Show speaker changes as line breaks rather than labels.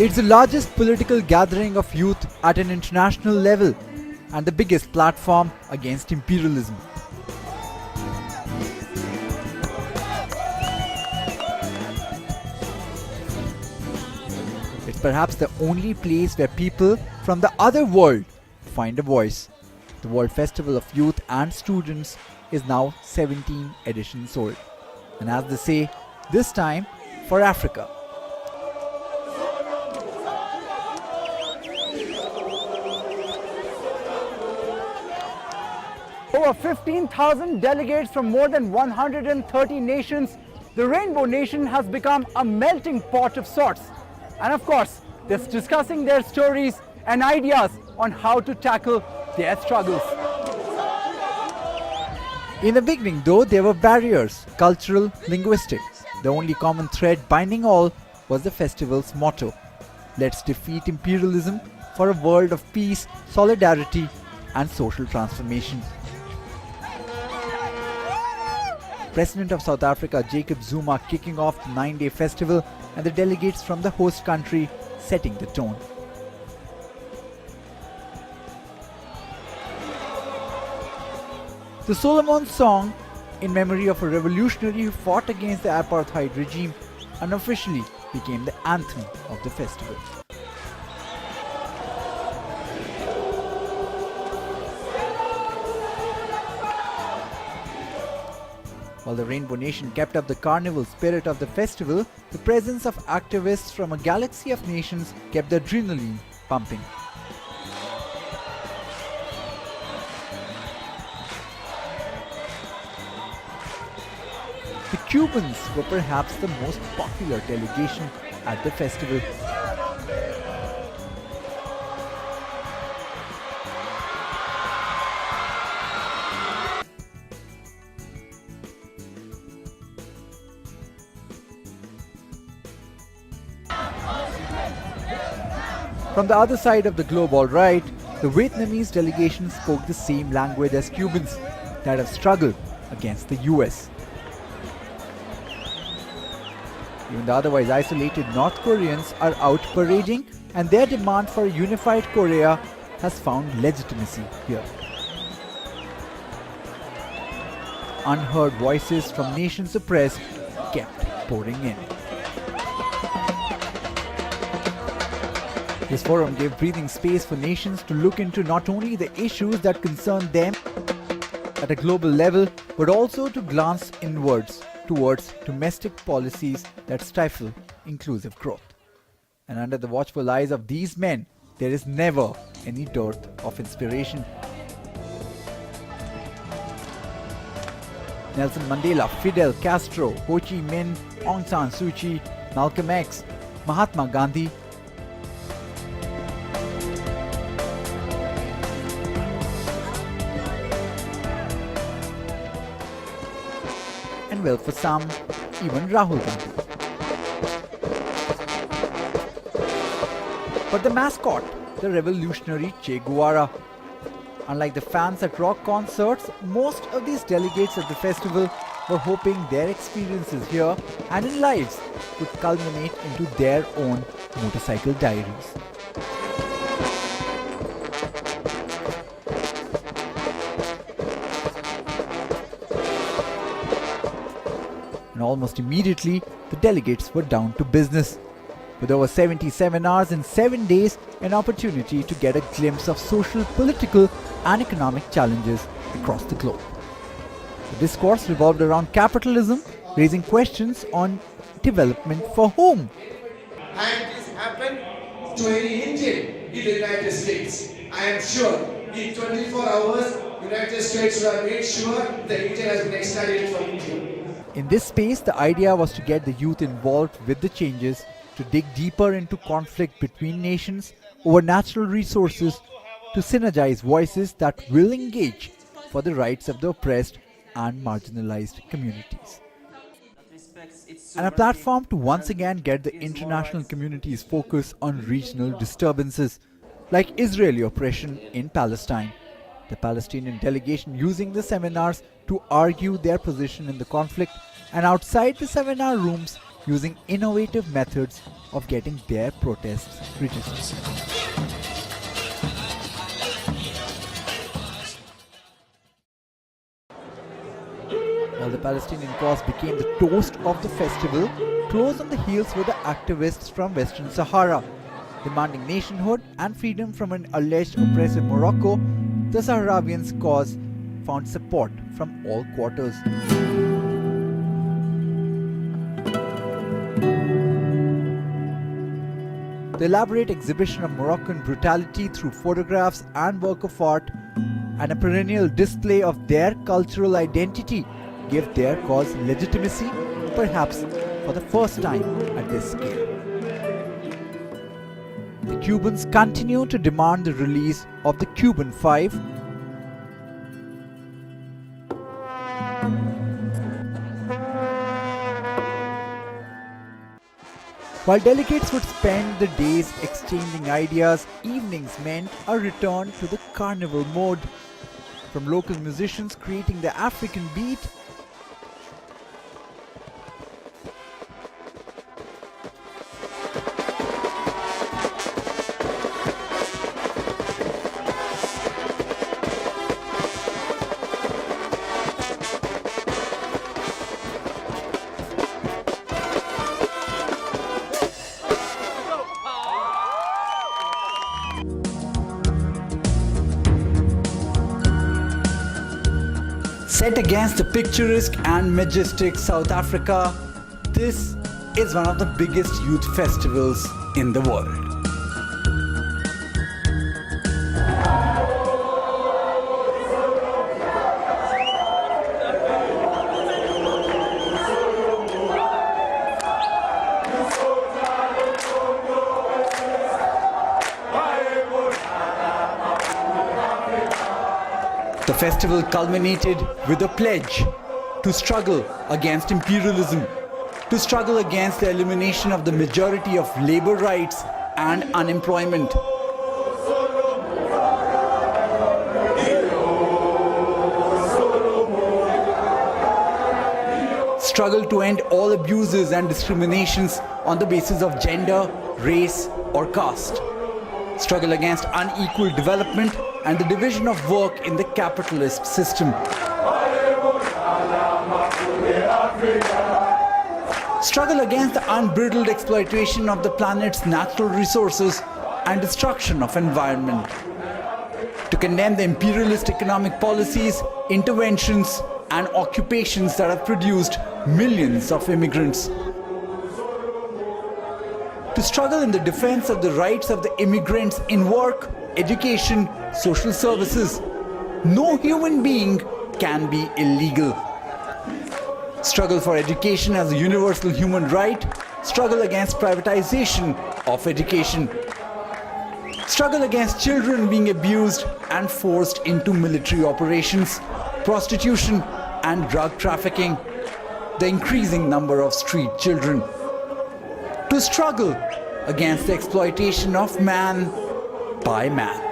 It's the largest political gathering of youth at an international level and the biggest platform against imperialism. It's perhaps the only place where people from the other world find a voice. The World Festival of Youth and Students is now 17 editions old. And as they say, this time for Africa. Over 15,000 delegates from more than 130 nations, the Rainbow Nation has become a melting pot of sorts. And of course, they're discussing their stories and ideas on how to tackle their struggles. In the beginning, though, there were barriers, cultural, linguistic. The only common thread binding all was the festival's motto: let's defeat imperialism for a world of peace, solidarity, and social transformation. President of South Africa Jacob Zuma kicking off the 9-day festival and the delegates from the host country setting the tone. The Solomon Song, in memory of a revolutionary who fought against the apartheid regime, unofficially became the anthem of the festival. While the Rainbow Nation kept up the carnival spirit of the festival, the presence of activists from a galaxy of nations kept the adrenaline pumping. The Cubans were perhaps the most popular delegation at the festival. From the other side of the globe, all right, the Vietnamese delegation spoke the same language as Cubans, that of struggle against the US. Even the otherwise isolated North Koreans are out parading, and their demand for a unified Korea has found legitimacy here. Unheard voices from nations oppressed kept pouring in. This forum gave breathing space for nations to look into not only the issues that concern them at a global level, but also to glance inwards towards domestic policies that stifle inclusive growth. And under the watchful eyes of these men, there is never any dearth of inspiration. Nelson Mandela, Fidel Castro, Ho Chi Minh, Aung San Suu Kyi, Malcolm X, Mahatma Gandhi, and well, for some, even Rahul Gandhi. But the mascot, the revolutionary Che Guevara. Unlike the fans at rock concerts, most of these delegates at the festival were hoping their experiences here and in lives could culminate into their own motorcycle diaries. And almost immediately, the delegates were down to business. With over 70 seminars in 7 days, an opportunity to get a glimpse of social, political and economic challenges across the globe. The discourse revolved around capitalism, raising questions on development for whom.
And this happened to any Indian in the United States. I am sure in 24 hours, United States will have made sure that India has been extradited from India.
In this space, the idea was to get the youth involved with the changes, to dig deeper into conflict between nations over natural resources, to synergize voices that will engage for the rights of the oppressed and marginalized communities. And a platform to once again get the international community's focus on regional disturbances, like Israeli oppression in Palestine. The Palestinian delegation using the seminars to argue their position in the conflict, and outside the seminar rooms using innovative methods of getting their protests registered. While the Palestinian cause became the toast of the festival, close on the heels were the activists from Western Sahara. Demanding nationhood and freedom from an alleged oppressive Morocco, the Sahrawians' cause found support from all quarters. The elaborate exhibition of Moroccan brutality through photographs and work of art, and a perennial display of their cultural identity, gave their cause legitimacy, perhaps for the first time at this scale. The Cubans continue to demand the release of the Cuban Five, while delegates would spend the days exchanging ideas. Evenings meant a return to the carnival mode, from local musicians creating the African beat set against the picturesque and majestic South Africa. This is one of the biggest youth festivals in the world. The festival culminated with a pledge to struggle against imperialism, to struggle against the elimination of the majority of labor rights and unemployment. Struggle to end all abuses and discriminations on the basis of gender, race, or caste. Struggle against unequal development and the division of work in the capitalist system. Struggle against the unbridled exploitation of the planet's natural resources and destruction of environment. To condemn the imperialist economic policies, interventions, and occupations that have produced millions of immigrants. To struggle in the defense of the rights of the immigrants in work, education, social services. No human being can be illegal. Struggle for education as a universal human right. Struggle against privatization of education. Struggle against children being abused and forced into military operations, prostitution and drug trafficking, the increasing number of street children. To struggle against the exploitation of man by man.